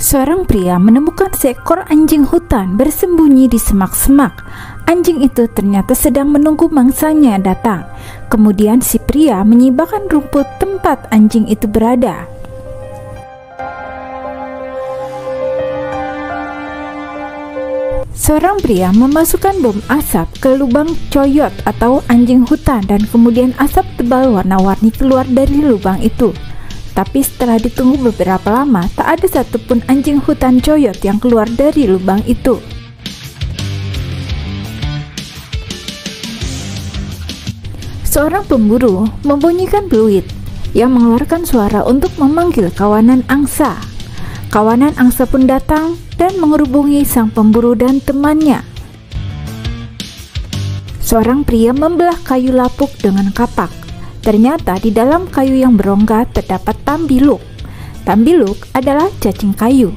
Seorang pria menemukan seekor anjing hutan bersembunyi di semak-semak. Anjing itu ternyata sedang menunggu mangsanya datang. Kemudian si pria menyibakkan rumput tempat anjing itu berada. Seorang pria memasukkan bom asap ke lubang coyot atau anjing hutan dan kemudian asap tebal warna-warni keluar dari lubang itu. Tapi setelah ditunggu beberapa lama, tak ada satupun anjing hutan coyot yang keluar dari lubang itu. Seorang pemburu membunyikan peluit yang mengeluarkan suara untuk memanggil kawanan angsa. Kawanan angsa pun datang dan mengerubungi sang pemburu dan temannya. Seorang pria membelah kayu lapuk dengan kapak. Ternyata di dalam kayu yang berongga terdapat tambiluk. Tambiluk adalah cacing kayu.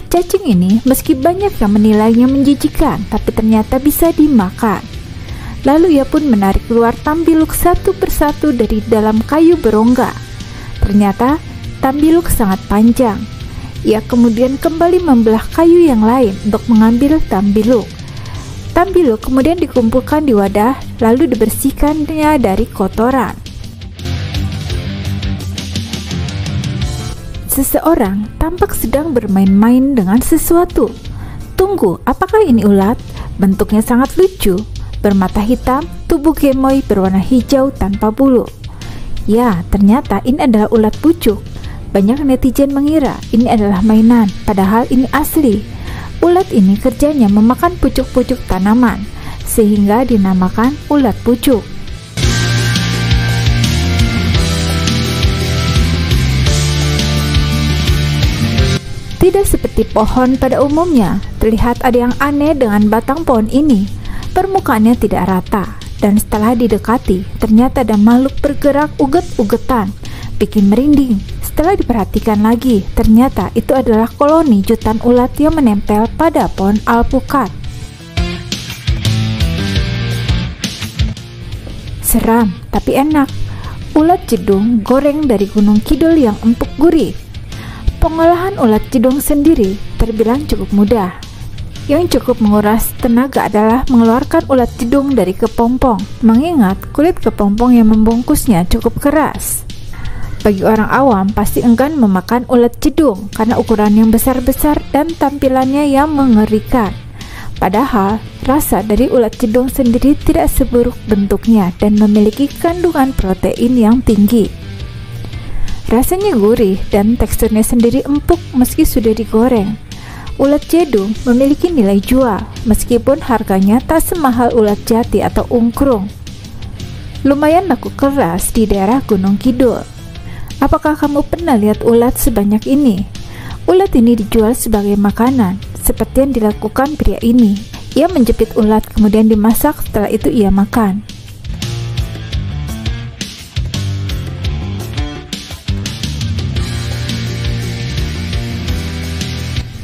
Cacing ini meski banyak yang menilainya menjijikan, tapi ternyata bisa dimakan. Lalu ia pun menarik keluar tambiluk satu persatu dari dalam kayu berongga. Ternyata tambiluk sangat panjang. Ia kemudian kembali membelah kayu yang lain untuk mengambil tambiluk. Tambiluk kemudian dikumpulkan di wadah, lalu dibersihkannya dari kotoran. Seseorang tampak sedang bermain-main dengan sesuatu. Tunggu, apakah ini ulat? Bentuknya sangat lucu, bermata hitam, tubuh gemoy berwarna hijau tanpa bulu. Ya, ternyata ini adalah ulat pucuk. Banyak netizen mengira ini adalah mainan, padahal ini asli. Ulat ini kerjanya memakan pucuk-pucuk tanaman, sehingga dinamakan ulat pucuk. Tidak seperti pohon pada umumnya, terlihat ada yang aneh dengan batang pohon ini. Permukaannya tidak rata, dan setelah didekati, ternyata ada makhluk bergerak uget-ugetan, bikin merinding. Setelah diperhatikan lagi, ternyata itu adalah koloni jutaan ulat yang menempel pada pohon alpukat. Seram, tapi enak. Ulat jedung goreng dari Gunung Kidul yang empuk gurih. Pengolahan ulat jedung sendiri terbilang cukup mudah. Yang cukup menguras tenaga adalah mengeluarkan ulat jedung dari kepompong, mengingat kulit kepompong yang membungkusnya cukup keras. Bagi orang awam pasti enggan memakan ulat jedung karena ukuran yang besar-besar dan tampilannya yang mengerikan. Padahal rasa dari ulat jedung sendiri tidak seburuk bentuknya dan memiliki kandungan protein yang tinggi. Rasanya gurih dan teksturnya sendiri empuk meski sudah digoreng. Ulat jedung memiliki nilai jual meskipun harganya tak semahal ulat jati atau ungkrung. Lumayan laku keras di daerah Gunung Kidul. Apakah kamu pernah lihat ulat sebanyak ini? Ulat ini dijual sebagai makanan, seperti yang dilakukan pria ini. Ia menjepit ulat kemudian dimasak, setelah itu ia makan.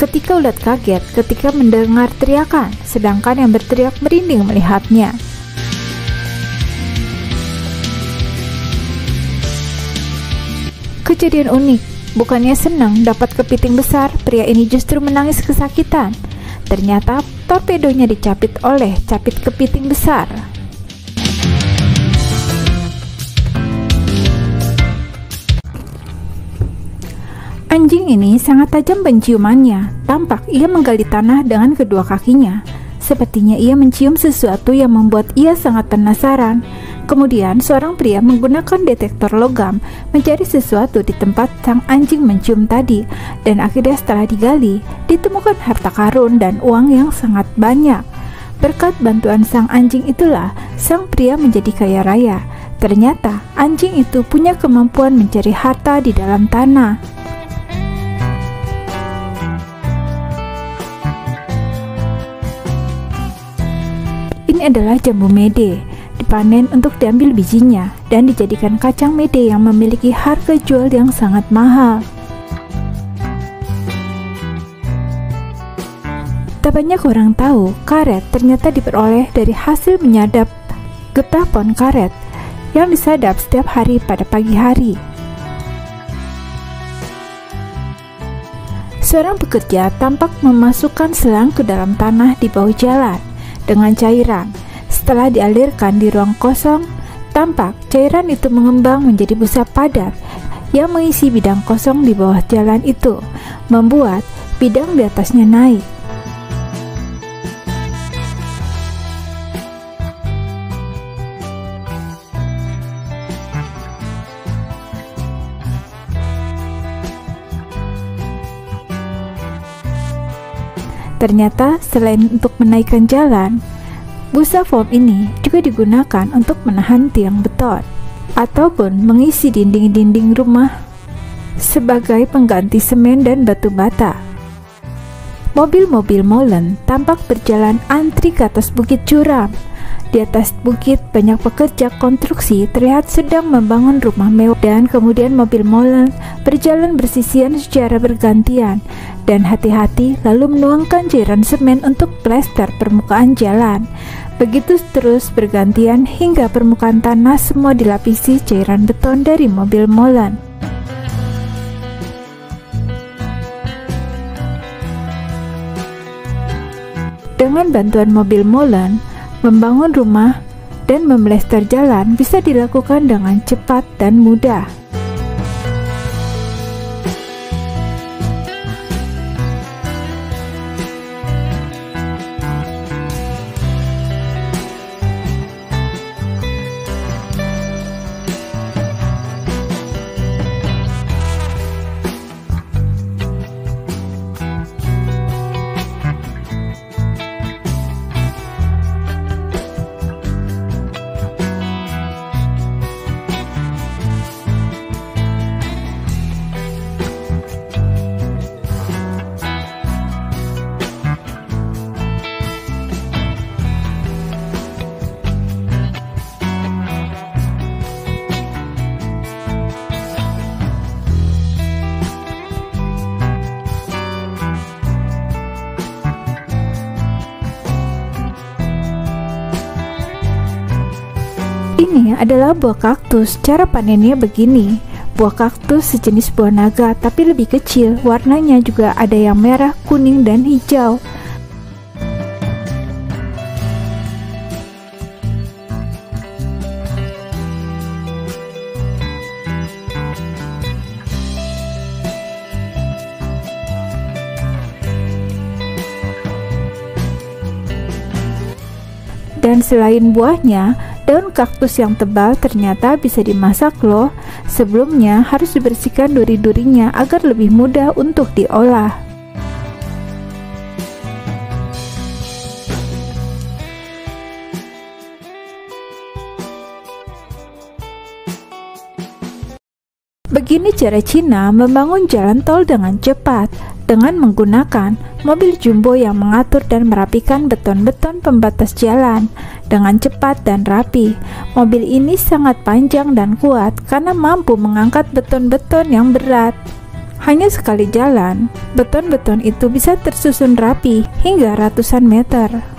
Ketika ulat kaget ketika mendengar teriakan, sedangkan yang berteriak merinding melihatnya. Kejadian unik, bukannya senang dapat kepiting besar, pria ini justru menangis kesakitan. Ternyata torpedonya dicapit oleh capit kepiting besar. Anjing ini sangat tajam penciumannya. Tampak ia menggali tanah dengan kedua kakinya. Sepertinya ia mencium sesuatu yang membuat ia sangat penasaran. Kemudian seorang pria menggunakan detektor logam mencari sesuatu di tempat sang anjing mencium tadi. Dan akhirnya setelah digali, ditemukan harta karun dan uang yang sangat banyak. Berkat bantuan sang anjing itulah sang pria menjadi kaya raya. Ternyata anjing itu punya kemampuan mencari harta di dalam tanah. Ini adalah jambu mede, dipanen untuk diambil bijinya dan dijadikan kacang mede yang memiliki harga jual yang sangat mahal. Tak banyak orang tahu, karet ternyata diperoleh dari hasil menyadap getah pohon karet yang disadap setiap hari pada pagi hari. Seorang pekerja tampak memasukkan selang ke dalam tanah di bawah jalan dengan cairan. Setelah dialirkan di ruang kosong, tampak cairan itu mengembang menjadi busa padat yang mengisi bidang kosong di bawah jalan itu, membuat bidang di atasnya naik. Ternyata selain untuk menaikkan jalan, busa foam ini juga digunakan untuk menahan tiang beton ataupun mengisi dinding-dinding rumah sebagai pengganti semen dan batu bata. Mobil-mobil molen tampak berjalan antri ke atas bukit curam. Di atas bukit banyak pekerja konstruksi terlihat sedang membangun rumah mewah, dan kemudian mobil molen berjalan bersisian secara bergantian dan hati-hati lalu menuangkan cairan semen untuk plester permukaan jalan. Begitu terus bergantian hingga permukaan tanah semua dilapisi cairan beton dari mobil molen. Dengan bantuan mobil molen, membangun rumah dan memplester jalan bisa dilakukan dengan cepat dan mudah. Ini adalah buah kaktus. Cara panennya begini. Buah kaktus sejenis buah naga tapi lebih kecil. Warnanya juga ada yang merah, kuning, dan hijau. Dan selain buahnya, daun kaktus yang tebal ternyata bisa dimasak loh. Sebelumnya harus dibersihkan duri-durinya agar lebih mudah untuk diolah. Begini cara Cina membangun jalan tol dengan cepat, dengan menggunakan mobil jumbo yang mengatur dan merapikan beton-beton pembatas jalan dengan cepat dan rapi. Mobil ini sangat panjang dan kuat karena mampu mengangkat beton-beton yang berat. Hanya sekali jalan, beton-beton itu bisa tersusun rapi hingga ratusan meter.